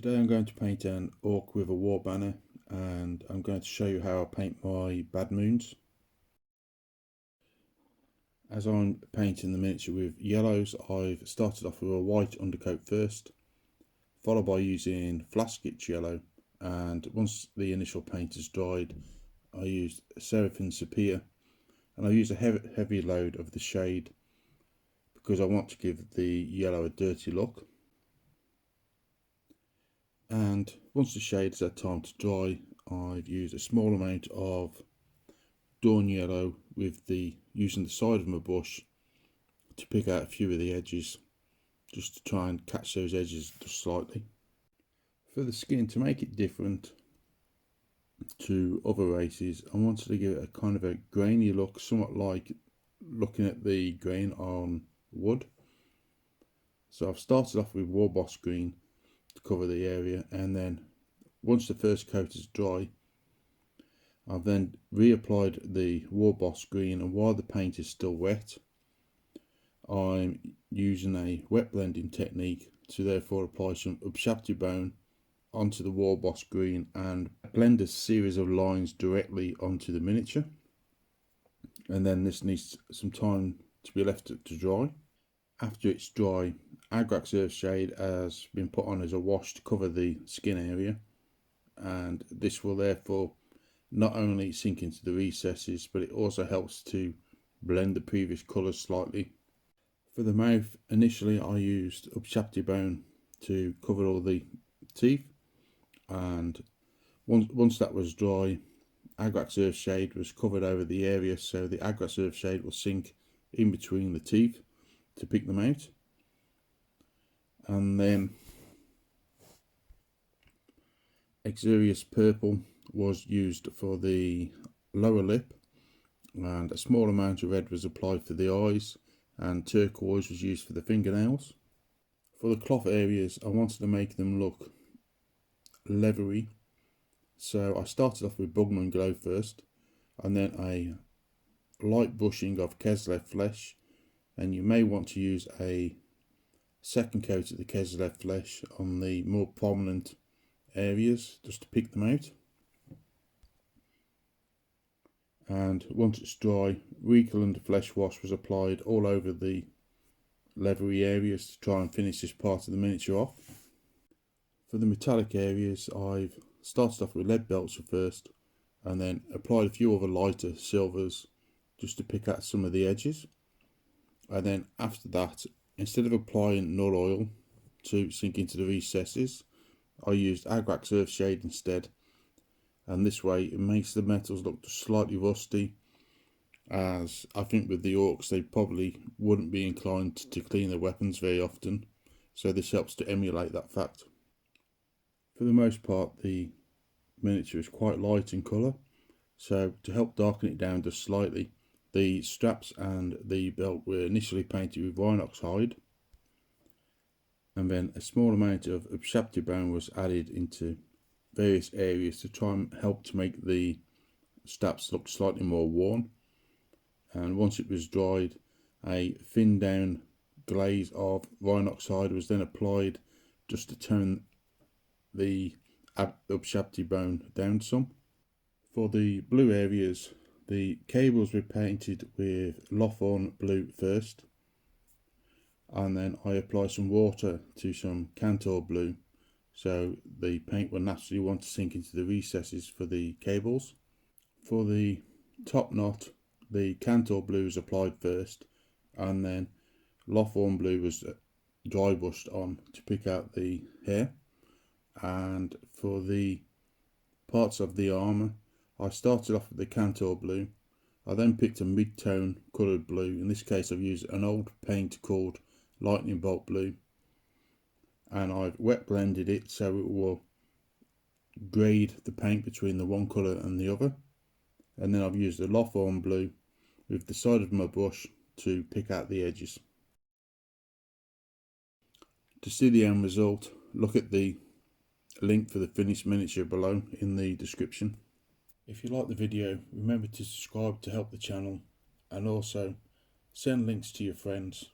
Today I'm going to paint an orc with a war banner, and I'm going to show you how I paint my bad moons. As I'm painting the miniature with yellows, I've started off with a white undercoat first, followed by using flask-itch yellow, and once the initial paint is dried, I used Seraphim Sepia, and I use a heavy load of the shade because I want to give the yellow a dirty look. And once the shade has had time to dry, I've used a small amount of dawn yellow with using the side of my brush to pick out a few of the edges, just to try and catch those edges just slightly. For the skin, to make it different to other races, I wanted to give it a kind of a grainy look, somewhat like looking at the grain on wood. So I've started off with Warboss green to cover the area, and then once the first coat is dry, I've then reapplied the Warboss green, and while the paint is still wet, I'm using a wet blending technique to therefore apply some Upshapti bone onto the Warboss green and blend a series of lines directly onto the miniature, and then this needs some time to be left to dry. After it's dry, Agrax Earthshade has been put on as a wash to cover the skin area, and this will therefore not only sink into the recesses, but it also helps to blend the previous colours slightly. For the mouth, initially I used Upshapti bone to cover all the teeth, and once that was dry, Agrax Earthshade was covered over the area, so the Agrax Earthshade will sink in between the teeth to pick them out. And then Exurius purple was used for the lower lip, and a small amount of red was applied for the eyes, and turquoise was used for the fingernails. For the cloth areas, I wanted to make them look leathery, so I started off with Bugman Glow first, and then a light brushing of Keslev flesh, and you may want to use a second coat of the Keslev flesh on the more prominent areas just to pick them out. And once it's dry, Reekeland flesh wash was applied all over the leathery areas to try and finish this part of the miniature off. For the metallic areas, I've started off with lead belts first, and then applied a few other lighter silvers just to pick out some of the edges. And then after that, instead of applying null oil to sink into the recesses, I used Agrax Earthshade instead, and this way it makes the metals look just slightly rusty, as I think with the orcs they probably wouldn't be inclined to clean their weapons very often, so this helps to emulate that fact. For the most part, the miniature is quite light in colour, so to help darken it down just slightly, the straps and the belt were initially painted with rhinox hide, and then a small amount of Upshapti bone was added into various areas to try and help to make the straps look slightly more worn. And once it was dried, a thin down glaze of rhinox hide was then applied just to tone the Upshapti bone down some. For the blue areas, the cables were painted with Lothorn blue first, and then I applied some water to some Cantor blue, so the paint will naturally want to sink into the recesses for the cables. For the top knot, the Cantor blue was applied first, and then Lothorn blue was dry brushed on to pick out the hair. And for the parts of the armour, I started off with the Cantor blue. I then picked a mid-tone coloured blue. In this case I've used an old paint called Lightning Bolt blue, and I've wet blended it so it will grade the paint between the one colour and the other. And then I've used the Lothorn blue with the side of my brush to pick out the edges. To see the end result, look at the link for the finished miniature below in the description. If you like the video, remember to subscribe to help the channel, and also send links to your friends.